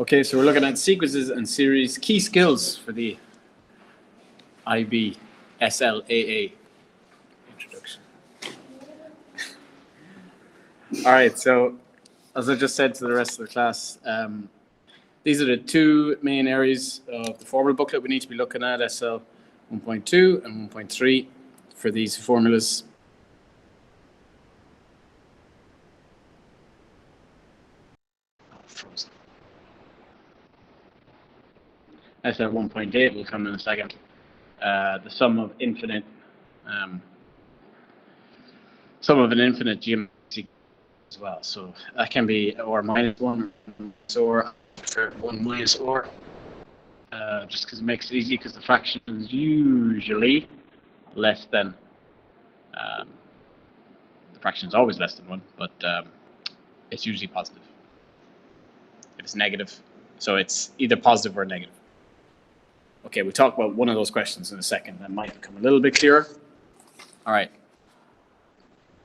Okay, so we're looking at sequences and series key skills for the IB SLAA introduction. All right, so as I just said to the rest of the class, these are the two main areas of the formula booklet we need to be looking at, SL 1.2 and 1.3 for these formulas. SL 1.8 will come in a second. The sum of an infinite geometry as well. So that can be or minus 1 or 1 minus or. Just because it makes it easy, because the fraction is usually less than. The fraction is always less than 1, but it's usually positive. If it's negative, so it's either positive or negative. Okay, we'll talk about one of those questions in a second. That might become a little bit clearer. All right.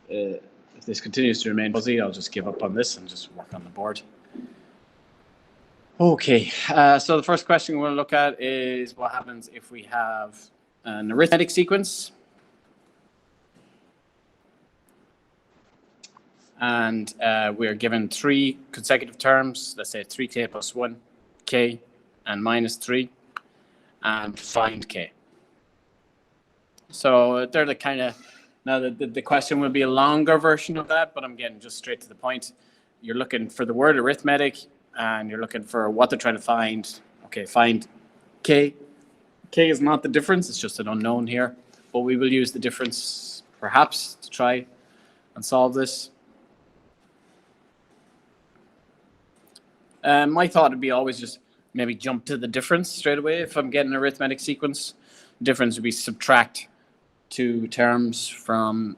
If this continues to remain fuzzy, I'll just give up on this and just work on the board. Okay, so the first question we're going to look at is what happens if we have an arithmetic sequence. And we're given 3 consecutive terms, let's say 3k plus 1, k, and minus 3. And find k. So they're the kind of, now the question will be a longer version of that, but I'm getting just straight to the point. You're looking for the word arithmetic, and you're looking for what they're trying to find. Okay, find k. K is not the difference, it's just an unknown here, but we will use the difference perhaps to try and solve this. My thought would be always just maybe jump to the difference straight away. If I'm getting an arithmetic sequence, difference would be subtract 2 terms from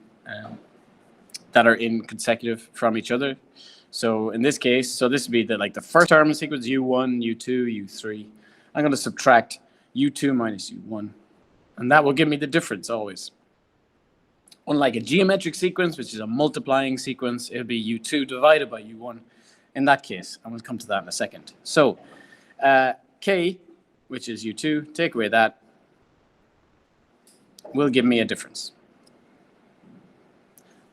that are in consecutive from each other. So in this case, so this would be the first term in the sequence, u1, u2, u3. I'm going to subtract u2 minus u1, and that will give me the difference always. Unlike a geometric sequence, which is a multiplying sequence, it'll be u2 divided by u1. In that case, I'm going to come to that in a second. So k, which is u2, take away that, will give me a difference.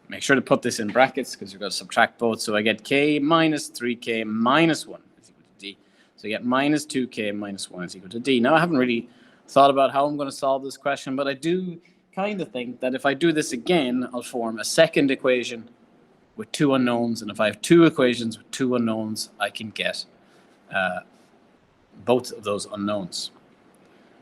Make sure to put this in brackets because you're going to subtract both. So I get k minus 3k minus 1 is equal to d. So I get minus 2k minus 1 is equal to d. Now, I haven't really thought about how I'm going to solve this question, but I do kind of think that if I do this again, I'll form a second equation with 2 unknowns. And if I have 2 equations with 2 unknowns, I can get both of those unknowns.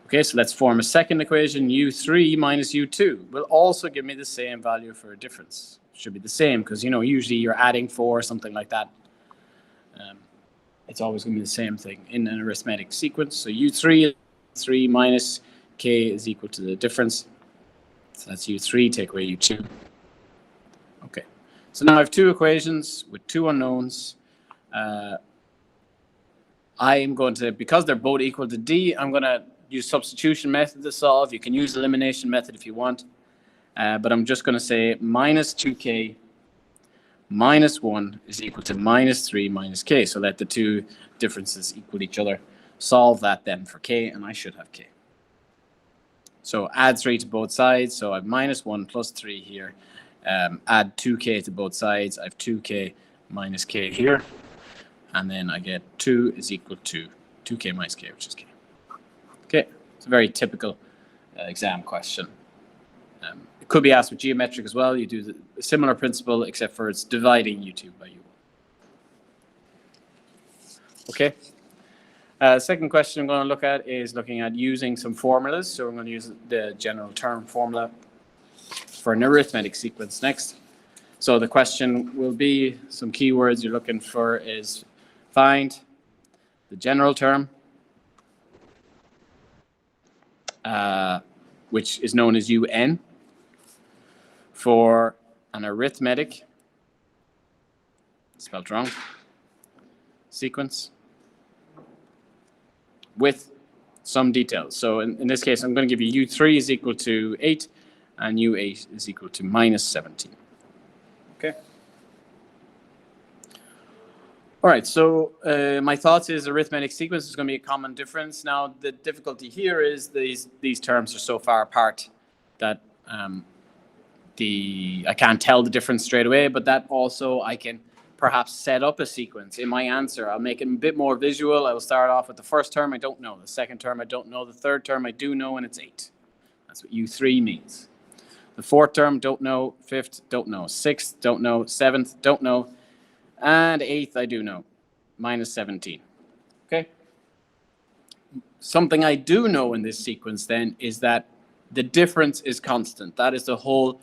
Okay, so let's form a second equation. u3 minus u2 will also give me the same value for a difference. It should be the same because, usually you're adding 4 or something like that. It's always going to be the same thing in an arithmetic sequence. So u3 3 minus k is equal to the difference. So that's u3, take away u2. Okay, so now I have 2 equations with 2 unknowns. I am going to, because they're both equal to d, I'm going to use substitution method to solve. You can use elimination method if you want. But I'm just going to say minus 2k minus 1 is equal to minus 3 minus k. So let the 2 differences equal each other. Solve that then for k, and I should have k. So add 3 to both sides. So I have minus 1 plus 3 here. Add 2k to both sides. I have 2k minus k here. And then I get 2 is equal to 2k minus k, which is k. Okay, it's a very typical exam question. It could be asked with geometric as well. You do the similar principle, except for it's dividing u2 by u1. Okay. Second question I'm going to look at is looking at using some formulas. So we're going to use the general term formula for an arithmetic sequence next. So the question will be, some keywords you're looking for is find the general term, which is known as un, for an arithmetic, spelled wrong, sequence with some details. So in this case, I'm going to give you u3 is equal to 8 and u8 is equal to minus 17. Okay. All right, so my thoughts is arithmetic sequence is going to be a common difference. Now, the difficulty here is these terms are so far apart that I can't tell the difference straight away, but that also I can perhaps set up a sequence in my answer. I'll make it a bit more visual. I will start off with the first term I don't know, the second term I don't know, the third term I do know, and it's 8. That's what U3 means. The fourth term, don't know. Fifth, don't know. Sixth, don't know. Seventh, don't know. And eighth, I do know. Minus 17. Okay? Something I do know in this sequence then is that the difference is constant. That is the whole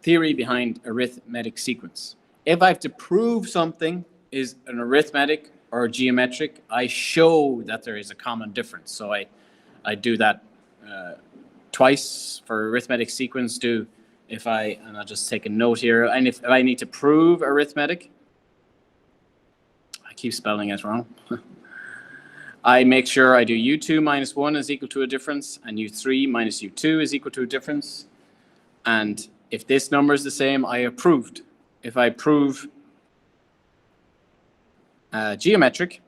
theory behind arithmetic sequence. If I have to prove something is an arithmetic or geometric, I show that there is a common difference. So I do that twice for arithmetic sequence. And I'll just take a note here. And if I need to prove arithmetic, I keep spelling it wrong. I make sure I do U2 minus 1 is equal to a difference, and U3 minus U2 is equal to a difference. And if this number is the same, I have proved. If I prove geometric,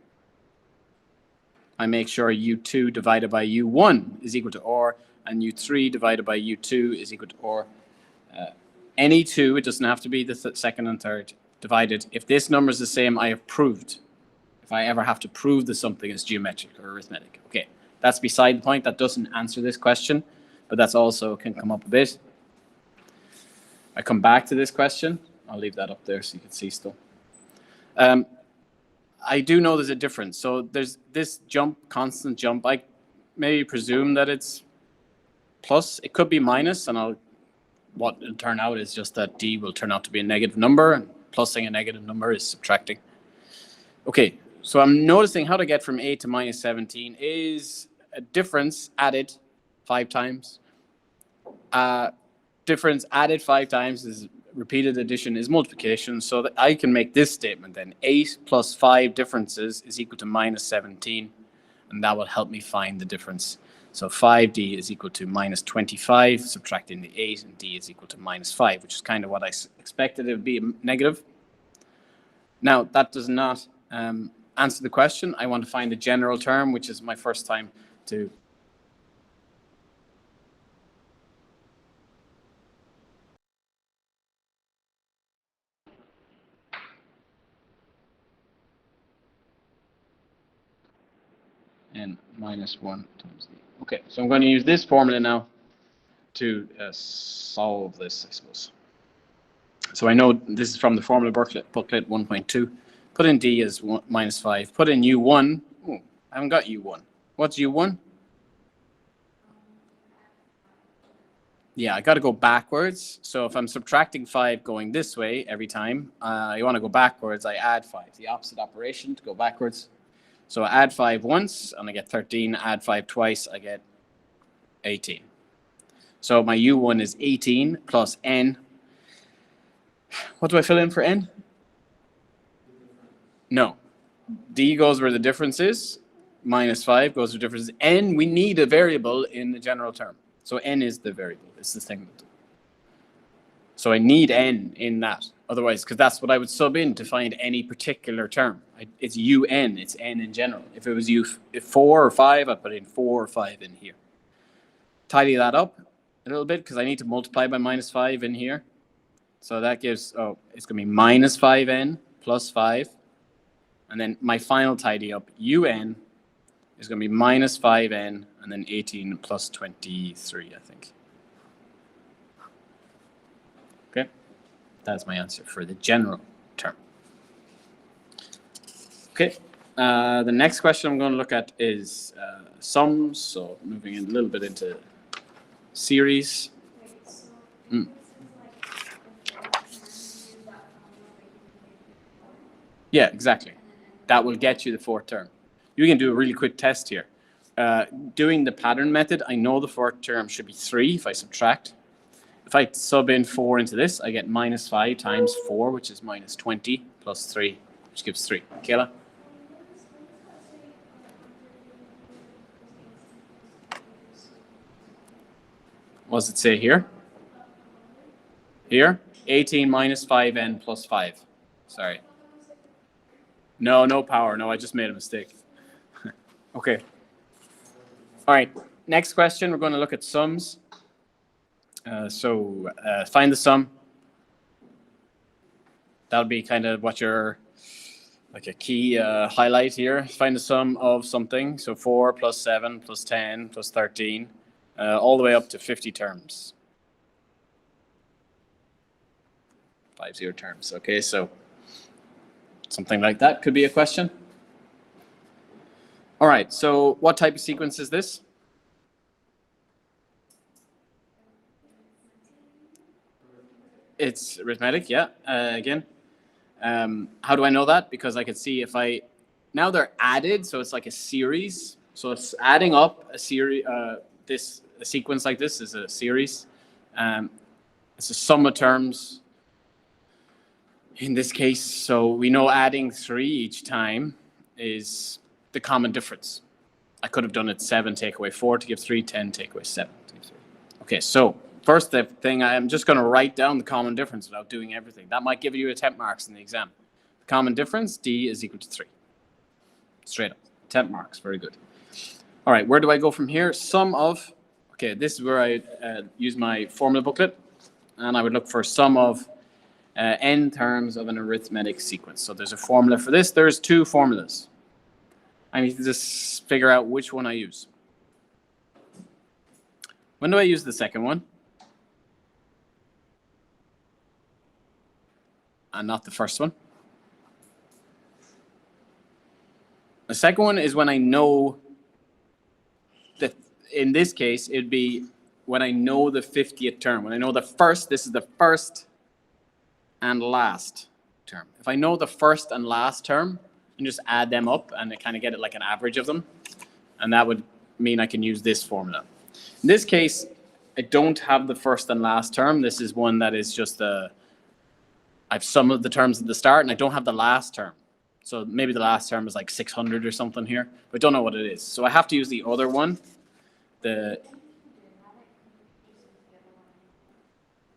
I make sure U2 divided by U1 is equal to OR, and U3 divided by U2 is equal to OR. Any two, it doesn't have to be the second and third, divided. If this number is the same, I have proved. If I ever have to prove that something is geometric or arithmetic. Okay, that's beside the point. That doesn't answer this question, but that's also can come up a bit. I come back to this question. I'll leave that up there so you can see still. I do know there's a difference. So there's this jump, constant jump. I maybe presume that it's plus. It could be minus, and what it'll turn out is just that D will turn out to be a negative number, and plusing a negative number is subtracting. Okay, so I'm noticing how to get from 8 to minus 17 is a difference added 5 times. Difference added 5 times is repeated addition is multiplication, so that I can make this statement then. 8 plus 5 differences is equal to minus 17, and that will help me find the difference. So 5D is equal to minus 25, subtracting the 8, and D is equal to minus 5, which is kind of what I expected it would be negative. Now, that does not answer the question. I want to find a general term, which is my first time to n minus 1 times d. Okay, so I'm going to use this formula now to solve this, I suppose. So I know this is from the formula booklet 1.2. Put in d as minus 5. Put in u1. Oh, I haven't got u1. What's u1? Yeah, I got to go backwards. So if I'm subtracting 5 going this way every time, I want to go backwards, I add 5. The opposite operation to go backwards. So I add 5 once, and I get 13. Add 5 twice, I get 18. So my u1 is 18 plus n. What do I fill in for n? No. D goes where the difference is. Minus 5 goes where the difference is. N, we need a variable in the general term. So n is the variable. It's the thing. So I need n in that. Otherwise, because that's what I would sub in to find any particular term. It's un, it's n in general. If it was if 4 or 5, I'd put in 4 or 5 in here. Tidy that up a little bit because I need to multiply by minus 5 in here. So that gives, it's going to be minus 5n plus 5. And then my final tidy up, un, is going to be minus 5n and then 18 plus 23, I think. Okay, that's my answer for the general term. Okay, the next question I'm going to look at is sums. So moving in a little bit into series. Yeah, exactly. That will get you the fourth term. You can do a really quick test here. Doing the pattern method, I know the fourth term should be 3 if I subtract. If I sub in 4 into this, I get minus 5 times 4, which is minus 20, plus 3, which gives 3. Kayla? What does it say here? Here? 18 minus 5n plus 5. Sorry. No, no power. No, I just made a mistake. Okay. All right. Next question, we're going to look at sums. So find the sum. That'll be kind of what your, like a key highlight here. Find the sum of something. So 4 plus 7 plus 10 plus 13, all the way up to 50 terms. 50 terms. Okay, so something like that could be a question. All right, so what type of sequence is this? It's arithmetic, yeah. Again, how do I know that? Because I could see if now they're added, so it's like a series. So it's adding up a series. A sequence like this is a series. It's a sum of terms in this case. So we know adding 3 each time is the common difference. I could have done it 7 take away 4 to give 3, 10 take away 7 to give 3. Okay, so first thing, I'm just going to write down the common difference without doing everything. That might give you attempt marks in the exam. The common difference, D is equal to 3. Straight up. Attempt marks, very good. All right, where do I go from here? Sum of, okay, this is where I use my formula booklet, and I would look for sum of n terms of an arithmetic sequence. So there's a formula for this. There's 2 formulas. I need to just figure out which one I use. When do I use the second one? And not the first one. The second one is when I know that, in this case, it'd be when I know the 50th term. When I know the first, this is the first and last term. If I know the first and last term, and just add them up and I kind of get it like an average of them, and that would mean I can use this formula. In this case, I don't have the first and last term. This is one that is just I've sum of the terms at the start, and I don't have the last term. So maybe the last term is like 600 or something here, but I don't know what it is. So I have to use the other one.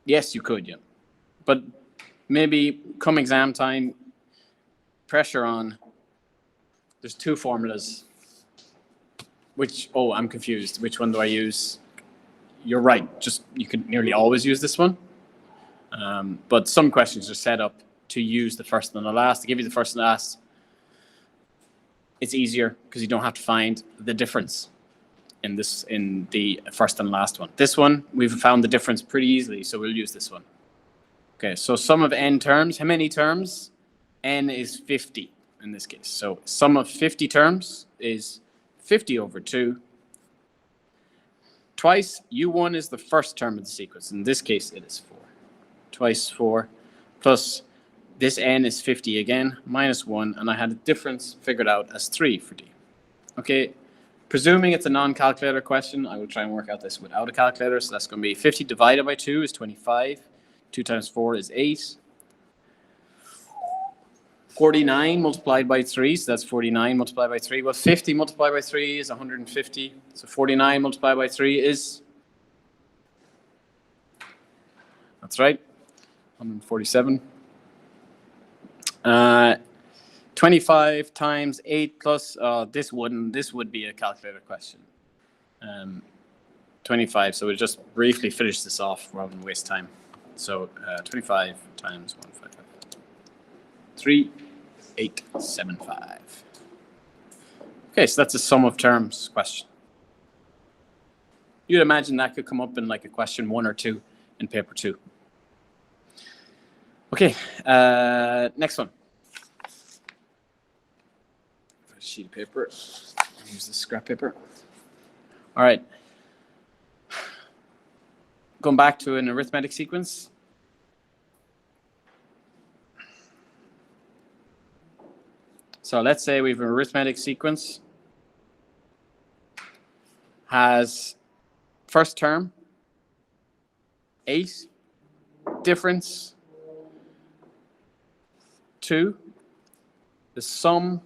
Yes, you could, yeah. But maybe come exam time, pressure on. There's 2 formulas. I'm confused. Which one do I use? You're right. You could nearly always use this one. But some questions are set up to use the first and the last. To give you the first and last, it's easier because you don't have to find the difference in the first and last one. This one, we've found the difference pretty easily, so we'll use this one. Okay, so sum of n terms. How many terms? N is 50 in this case. So sum of 50 terms is 50 over 2. Twice U1 is the first term of the sequence. In this case, it is 4. Twice 4 plus this n is 50 again, minus 1, and I had a difference figured out as 3 for D. Okay, presuming it's a non-calculator question, I will try and work out this without a calculator. So that's going to be 50 divided by 2 is 25. 2 times 4 is 8. 49 multiplied by 3, so that's 49 multiplied by 3. Well, 50 multiplied by 3 is 150. So 49 multiplied by 3 is, that's right, 147. 25 times 8 plus, this would be a calculator question. 25, so we'll just briefly finish this off rather than waste time. So 25 times 155. 3875. Okay, so that's a sum of terms question. You'd imagine that could come up in like a question 1 or 2 in paper 2. Okay, next one. A sheet of paper. Use the scrap paper. All right. Going back to an arithmetic sequence. So let's say we have an arithmetic sequence. Has first term, 8, difference, 2. The sum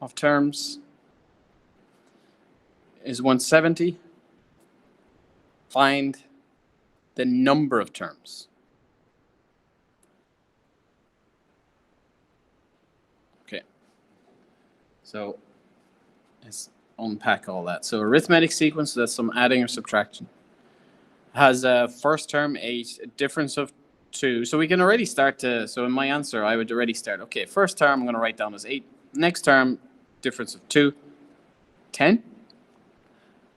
of terms is 170. Find the number of terms. So let's unpack all that. So arithmetic sequence, so that's some adding or subtraction. Has a first term 8, a difference of 2. So we can already start to, so in my answer, I would already start, okay, first term I'm going to write down as 8. Next term, difference of 2, 10,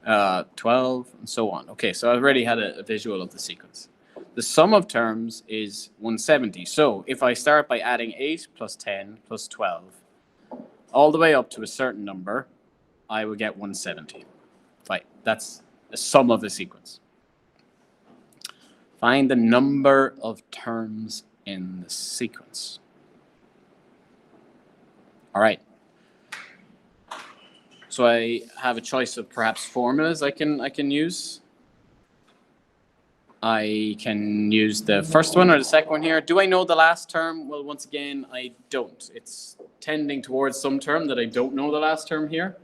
12, and so on. Okay, so I've already had a visual of the sequence. The sum of terms is 170. So if I start by adding 8 plus 10 plus 12, all the way up to a certain number, I would get 170. Fine, that's the sum of the sequence. Find the number of terms in the sequence. All right. So I have a choice of perhaps formulas I can use. I can use the first one or the second one here. Do I know the last term? Well, once again, I don't. It's tending towards some term that I don't know the last term here.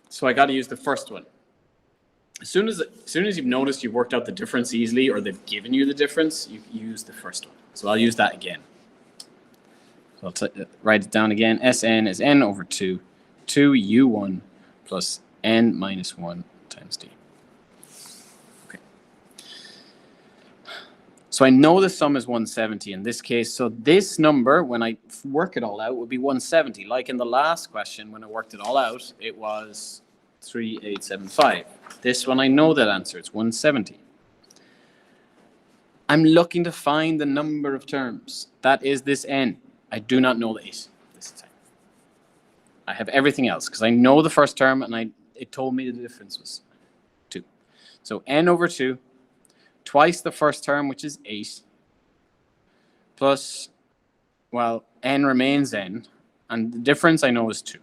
So I got to use the first one. As soon as you've noticed you've worked out the difference easily, or they've given you the difference, you use the first one. So I'll use that again. So I'll write it down again. Sn is n over 2, 2u1 plus n minus 1 times d. Okay. So I know the sum is 170 in this case. So this number, when I work it all out, would be 170. Like in the last question, when I worked it all out, it was 3875. This one, I know that answer. It's 170. I'm looking to find the number of terms. That is this n. I do not know the 8 this time. I have everything else because I know the first term and it told me the difference was 2. So n over 2, twice the first term, which is 8, plus, well, n remains n, and the difference I know is 2.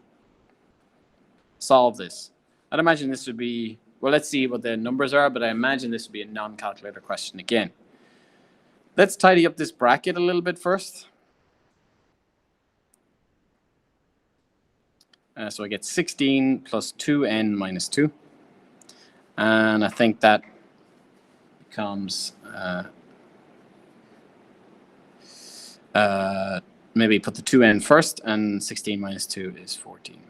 Solve this. I'd imagine this would be, well, let's see what the numbers are, but I imagine this would be a non-calculator question again. Let's tidy up this bracket a little bit first. So I get 16 plus 2n minus 2. And I think that becomes, maybe put the 2n first, and 16 minus 2 is 14.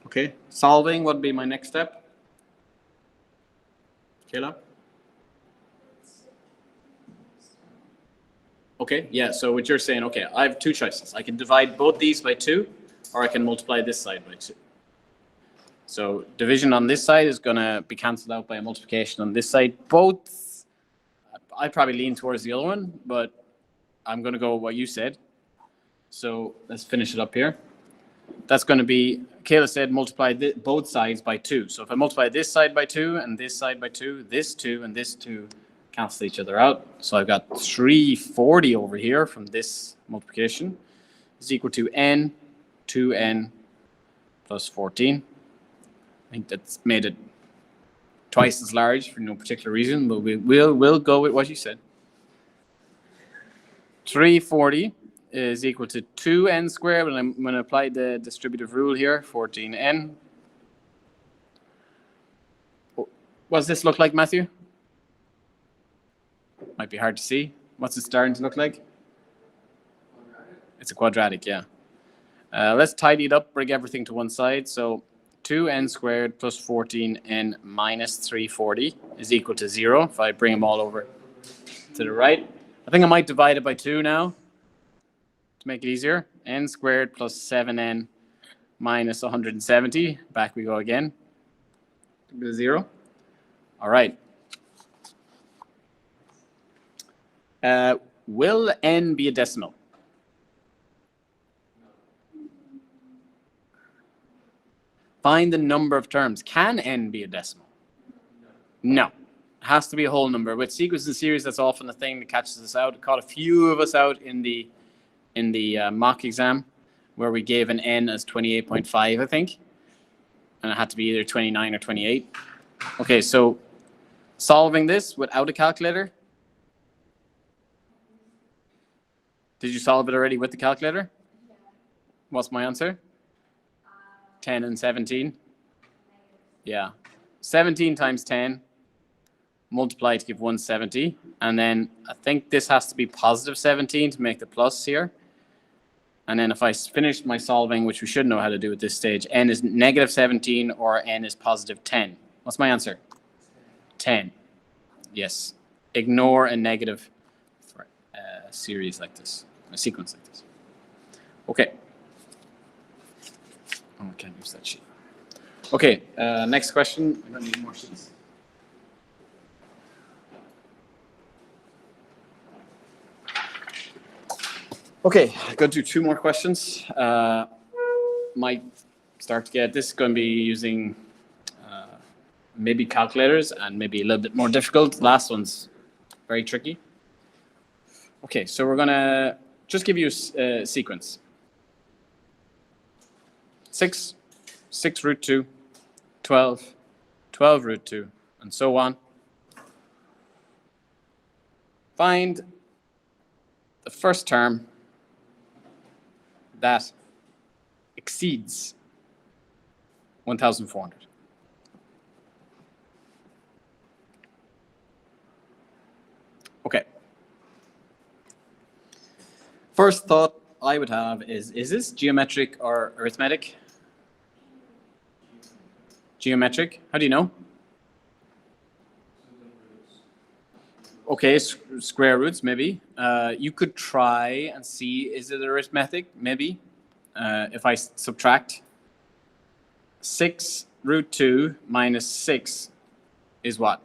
Okay, solving would be my next step. Caleb? Okay, yeah, so what you're saying, okay, I have 2 choices. I can divide both these by 2, or I can multiply this side by 2. So division on this side is going to be cancelled out by a multiplication on this side. Both, I probably lean towards the other one, but I'm going to go with what you said. So let's finish it up here. That's going to be, Kayla said, multiply both sides by 2. So if I multiply this side by 2 and this side by 2, this 2 and this 2 cancel each other out. So I've got 340 over here from this multiplication is equal to n, 2n plus 14. I think that's made it twice as large for no particular reason, but we'll go with what you said. 340 is equal to 2n squared when I'm going to apply the distributive rule here, 14n. What does this look like, Matthew? Might be hard to see. What's it starting to look like? Quadratic. It's a quadratic, yeah. Let's tidy it up, bring everything to one side. So 2n squared plus 14n minus 340 is equal to 0. If I bring them all over to the right. I think I might divide it by 2 now to make it easier. N squared plus 7n minus 170. Back we go again. 0. All right. Will n be a decimal? Find the number of terms. Can n be a decimal? No. It has to be a whole number. With sequence and series, that's often the thing that catches us out. It caught a few of us out in the mock exam where we gave an n as 28.5, I think. And it had to be either 29 or 28. Okay, so solving this without a calculator. Did you solve it already with the calculator? Yeah. What's my answer? 10 and 17. Yeah. 17 times 10 multiply to give 170. And then I think this has to be positive 17 to make the plus here. And then if I finish my solving, which we should know how to do at this stage, n is negative 17 or n is positive 10. What's my answer? 10. Yes. Ignore a negative for a series like this, a sequence like this. Okay. Oh, I can't use that sheet. Okay, next question. I don't need more sheets. Okay, I'm going to do 2 more questions. Might start to get, this is going to be using maybe calculators and maybe a little bit more difficult. The last one's very tricky. Okay, so we're going to just give you a sequence. 6 root 2, 12, 12 root 2, and so on. Find the first term that exceeds 1,400. Okay. First thought I would have is this geometric or arithmetic? Geometric? How do you know? Okay, square roots, maybe. You could try and see, is it arithmetic? Maybe. If I subtract 6 root 2 minus 6 is what?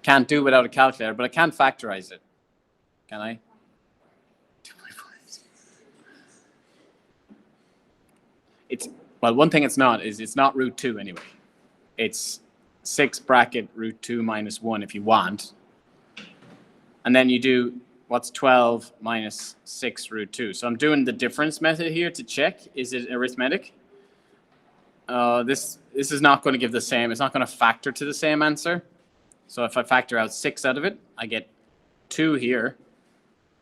Can't do without a calculator, but I can factorize it. Can I? Well, one thing it's not is it's not root 2 anyway. It's 6 bracket root 2 minus 1 if you want. And then you do, what's 12 minus 6 root 2? So I'm doing the difference method here to check, is it arithmetic? This is not going to give the same, it's not going to factor to the same answer. So if I factor out 6 out of it, I get 2 here,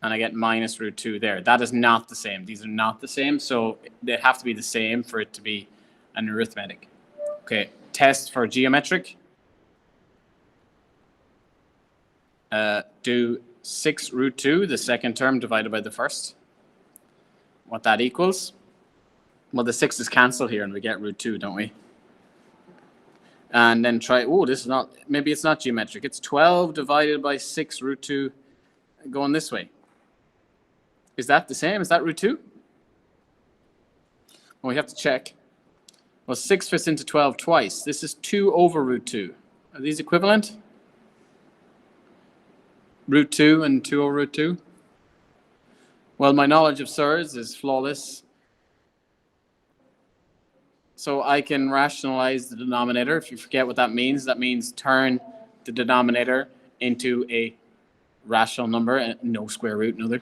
and I get minus root 2 there. That is not the same. These are not the same, so they have to be the same for it to be an arithmetic. Okay, test for geometric. Do 6 root 2, the second term divided by the first. What that equals? Well, the 6 is cancelled here, and we get root 2, don't we? And then try, oh, this is not, maybe it's not geometric. It's 12 divided by 6 root 2 going this way. Is that the same? Is that root 2? Well, we have to check. Well, 6 fits into 12 twice. This is 2 over root 2. Are these equivalent? Root 2 and 2 over root 2? Well, my knowledge of surds is flawless. So I can rationalize the denominator. If you forget what that means turn the denominator into a rational number and no square root, in other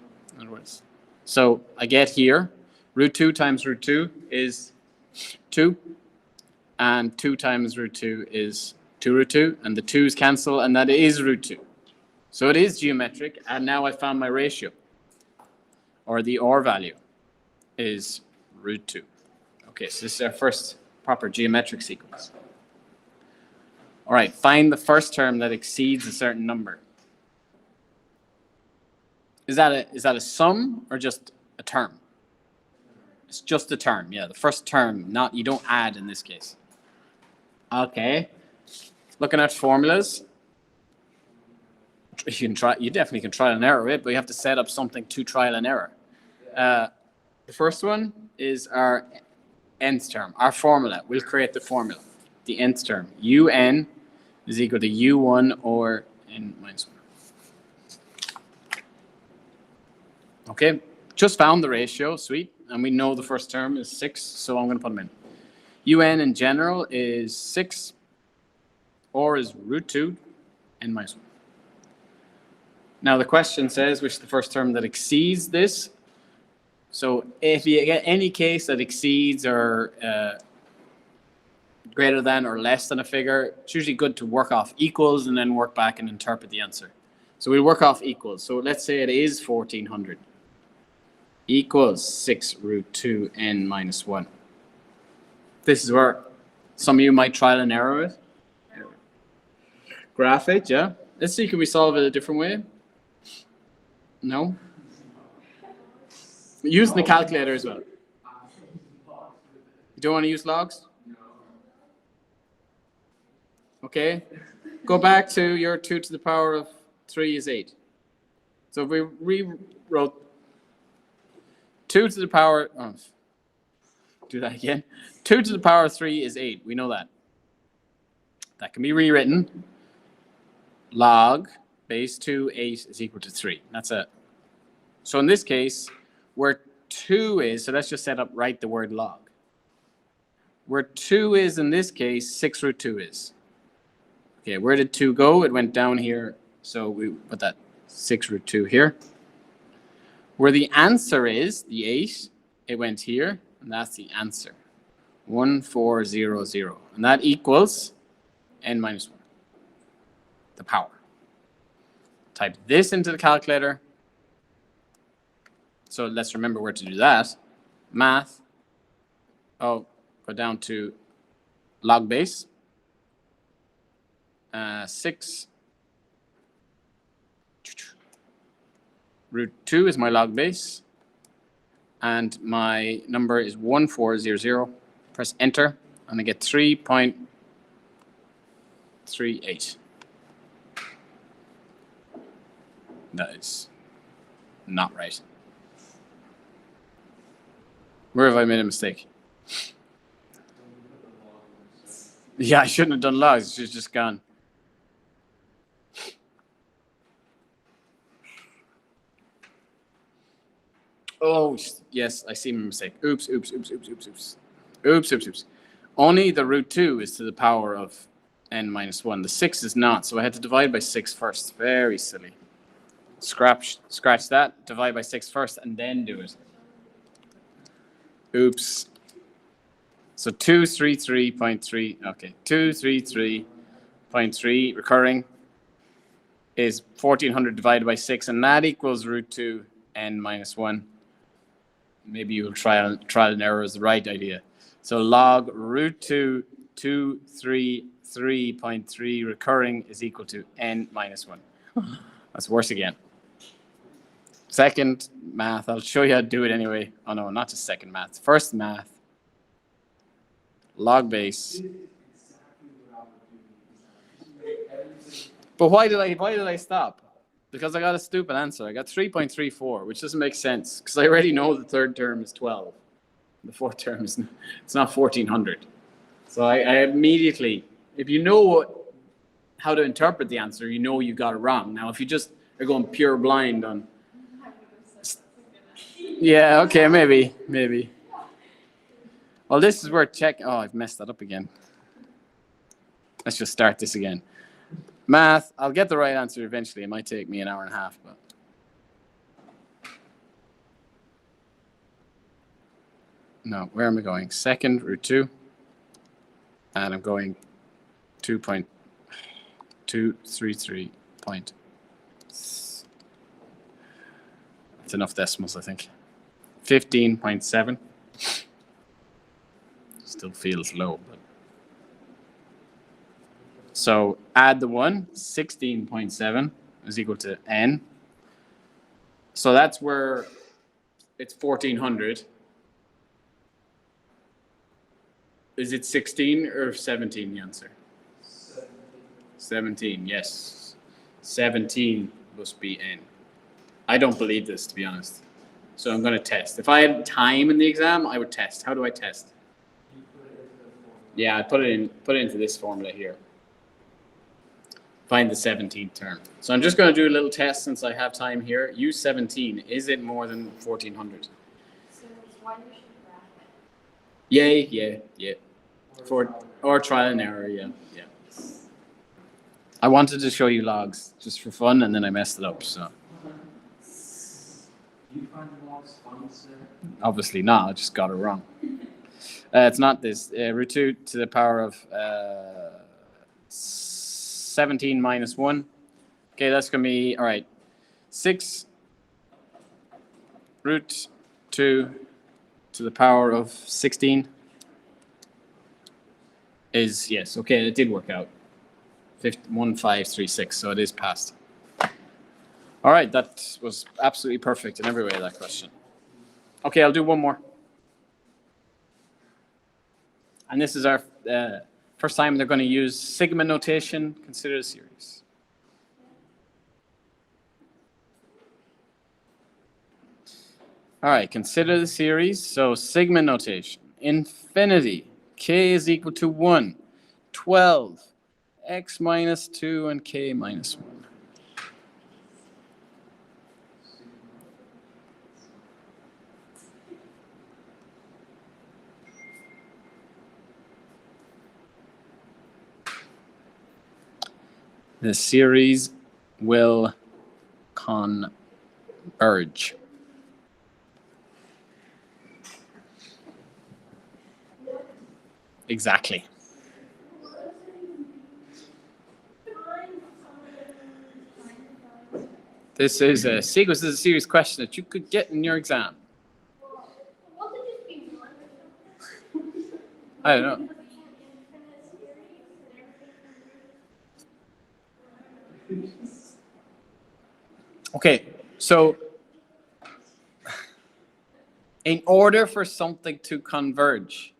words. So I get here, root 2 times root 2 is 2, and 2 times root 2 is 2 root 2, and the 2's cancel, and that is root 2. So it is geometric, and now I found my ratio, or the R value is root 2. Okay, so this is our first proper geometric sequence. All right, find the first term that exceeds a certain number. Is that a sum or just a term? It's just a term, yeah, the first term, you don't add in this case. Okay, looking at formulas, you definitely can trial and error it, but you have to set up something to trial and error. The first one is our nth term, our formula. We'll create the formula, the nth term. Un is equal to u1 or n minus 1. Okay, just found the ratio, sweet. And we know the first term is 6, so I'm going to put them in. Un in general is 6, or is root 2, n minus 1. Now the question says, which is the first term that exceeds this? So if you get any case that exceeds or greater than or less than a figure, it's usually good to work off equals and then work back and interpret the answer. So we work off equals. So let's say it is 1400 equals 6 root 2 n minus 1. This is where some of you might trial and error it. Graph it, yeah. Let's see, can we solve it a different way? No? Using the calculator as well. You don't want to use logs? Okay. Go back to your 2 to the power of 3 is 8. So if we rewrote 2 to the power, do that again. 2 to the power of 3 is 8. We know that. That can be rewritten. Log base 2, 8 is equal to 3. That's it. So in this case, where 2 is, so let's just write the word log. Where 2 is in this case, 6 root 2 is. Okay, where did 2 go? It went down here. So we put that 6 root 2 here. Where the answer is, the 8, it went here, and that's the answer. 1400. And that equals n minus 1, the power. Type this into the calculator. So let's remember where to do that. Math. Oh, go down to log base. 6 root 2 is my log base. And my number is 1400. Press enter, and I get 3.38. That is not right. Where have I made a mistake? Yeah, I shouldn't have done logs. She's just gone. Oh, yes, I see my mistake. Oops. Only the root 2 is to the power of n minus 1. The 6 is not, so I had to divide by 6 first. Very silly. Scratch that, divide by 6 first, and then do it. Oops. So 233.3, okay, 233.3 recurring is 1400 divided by 6, and that equals root 2 n minus 1. Maybe you'll trial and error is the right idea. So log root 2 233.3 recurring is equal to n minus 1. That's worse again. Second math, I'll show you how to do it anyway. Oh no, not just second math. First math, log base. But why did I stop? Because I got a stupid answer. I got 3.34, which doesn't make sense because I already know the third term is 12. The fourth term is it's not 1400. So I immediately, if you know how to interpret the answer, you know you got it wrong. Now, if you just are going pure blind on, yeah, okay, maybe. Well, this is where oh, I've messed that up again. Let's just start this again. Math, I'll get the right answer eventually. It might take me an hour and a half, but. No, where am I going? Second, root 2. And I'm going 2.233 point. That's enough decimals, I think. 15.7. Still feels low, but. So add the 1, 16.7 is equal to n. So that's where it's 1400. Is it 16 or 17 the answer? 17, yes. 17 must be n. I don't believe this, to be honest. So I'm going to test. If I had time in the exam, I would test. How do I test? Yeah, I put it into this formula here. Find the 17th term. So I'm just going to do a little test since I have time here. Use 17. Is it more than 1400? So why you should graph it? Yeah. Or trial and error, yeah. I wanted to show you logs just for fun, and then I messed it up. So. You find the logs fun, sir? Obviously not. I just got it wrong. It's not this. Root 2 to the power of 17 minus 1. Okay, that's going to be, all right, 6 root 2 to the power of 16 is, yes, okay, it did work out. 1536, so it is passed. All All right, that was absolutely perfect in every way, that question. Okay, I'll do one more. And this is our first time they're going to use sigma notation. Consider the series. All right, consider the series. So sigma notation, infinity, k is equal to 1, 12, x minus 2, and k minus 1. The series will converge. Exactly. This is a sequence. This is a serious question that you could get in your exam. I don't know. Okay, so in order for something to converge,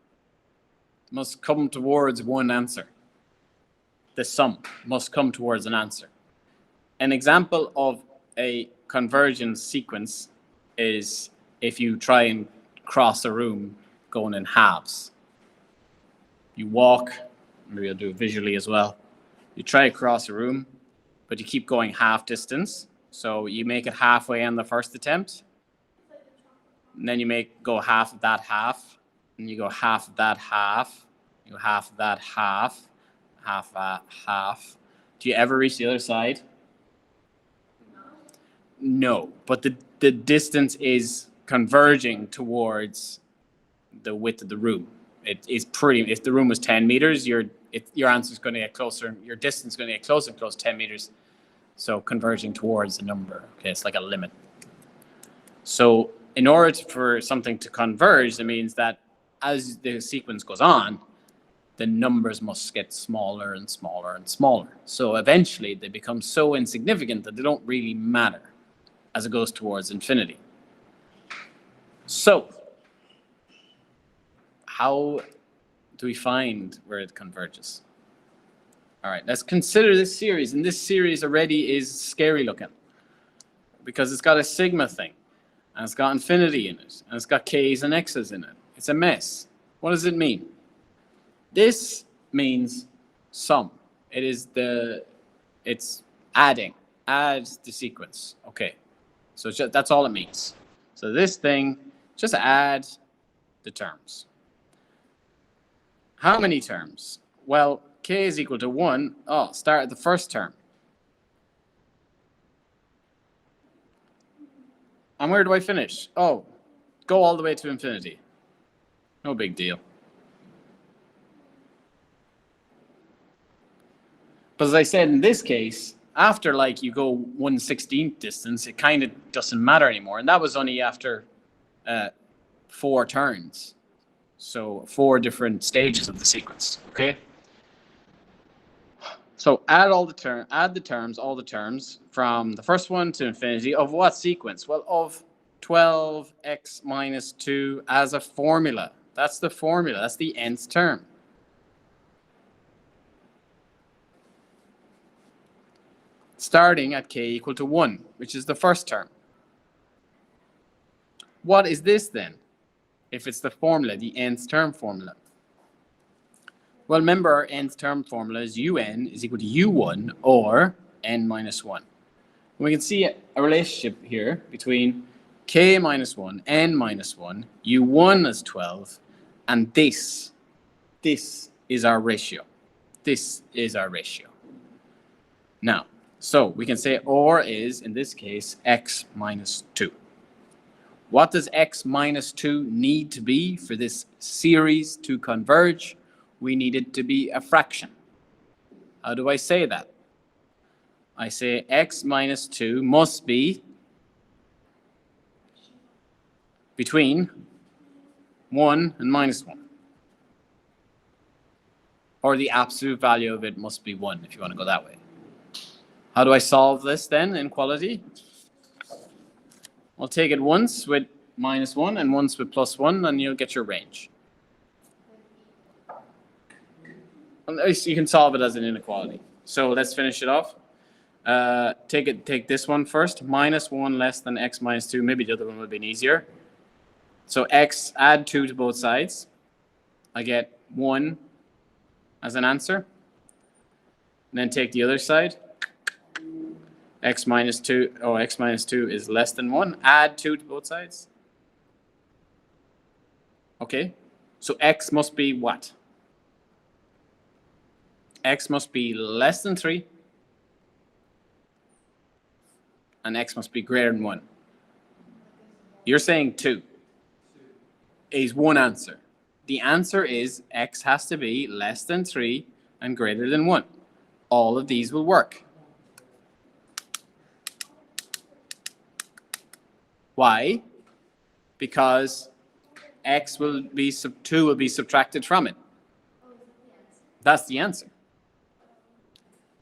it must come towards one answer. The sum must come towards an answer. An example of a convergence sequence is if you try and cross a room going in halves. You walk, maybe I'll do it visually as well. You try to cross a room, but you keep going half distance. So you make it halfway on the first attempt. And then you go half of that half. And you go half of that half. You go half of that half. Half that half. Do you ever reach the other side? No, but the distance is converging towards the width of the room. It is pretty. If the room was 10 meters, your answer is going to get closer. Your distance is going to get closer and close 10 meters. So converging towards a number. Okay, it's like a limit. So in order for something to converge, it means that as the sequence goes on, the numbers must get smaller and smaller and smaller. So eventually they become so insignificant that they don't really matter as it goes towards infinity. So how do we find where it converges? All right, let's consider this series. And this series already is scary looking because it's got a sigma thing, and it's got infinity in it, and it's got k's and x's in it. It's a mess. What does it mean? This means sum. It's adding. Add the sequence. Okay, so that's all it means. So this thing, just add the terms. How many terms? Well, k is equal to 1. Oh, start at the first term. And where do I finish? Oh, go all the way to infinity. No big deal. But as I said, in this case, after like you go 1/16th distance, it kind of doesn't matter anymore. And that was only after 4 turns. So 4 different stages of the sequence, okay? So add all the terms, all the terms from the first one to infinity of what sequence? Well, of 12x minus 2 as a formula. That's the formula. That's the nth term. Starting at k equal to 1, which is the first term. What is this then? If it's the formula, the nth term formula. Well, remember our nth term formula is un is equal to u1 or n minus 1. And we can see a relationship here between k minus 1, n minus 1, u1 is 12, and this is our ratio. This is our ratio. Now, so we can say or is, in this case, x minus 2. What does x minus 2 need to be for this series to converge? We need it to be a fraction. How do I say that? I say x minus 2 must be between 1 and minus 1. Or the absolute value of it must be 1 if you want to go that way. How do I solve this then, inequality? I'll take it once with -1 and once with +1, and you'll get your range. At least you can solve it as an inequality. So let's finish it off. Take this one first. -1 less than x minus 2. Maybe the other one would have been easier. So x, add 2 to both sides. I get 1 as an answer. And then take the other side. X minus 2. Oh, x minus 2 is less than 1. Add 2 to both sides. Okay. So x must be what? X must be less than 3. And x must be greater than 1. You're saying 2 is one answer. The answer is x has to be less than 3 and greater than 1. All of these will work. Why? Because x will be 2 will be subtracted from it. That's the answer.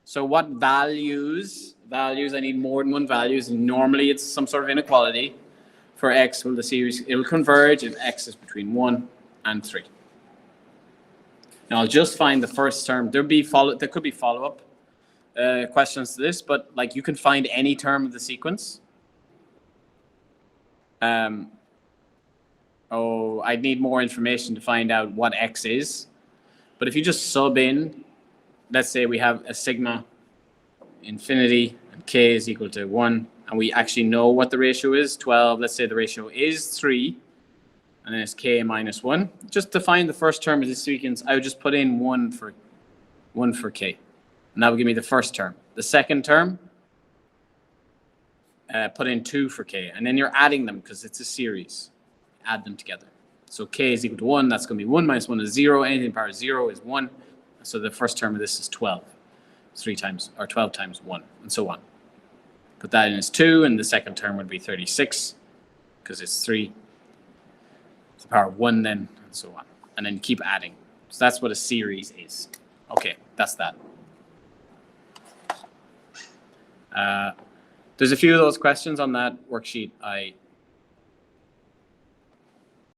So what values, I need more than one values, and normally it's some sort of inequality. For x, will the series, it will converge if x is between 1 and 3. Now I'll just find the first term. There could be follow-up questions to this, but like you can find any term of the sequence. I'd need more information to find out what x is. But if you just sub in, let's say we have a sigma infinity and k is equal to 1, and we actually know what the ratio is, 12. Let's say the ratio is 3, and then it's k minus 1. Just to find the first term of this sequence, I would just put in 1 for k. And that would give me the first term. The second term, put in 2 for k. And then you're adding them because it's a series. Add them together. So k is equal to 1. That's going to be 1 minus 1 is 0. Anything in power 0 is 1. So the first term of this is 12. 3 times, or 12 times 1, and so on. Put that in as 2, and the second term would be 36, because it's 3 to the power of 1 then, and so on. And then keep adding. So that's what a series is. Okay, that's that. There's a few of those questions on that worksheet I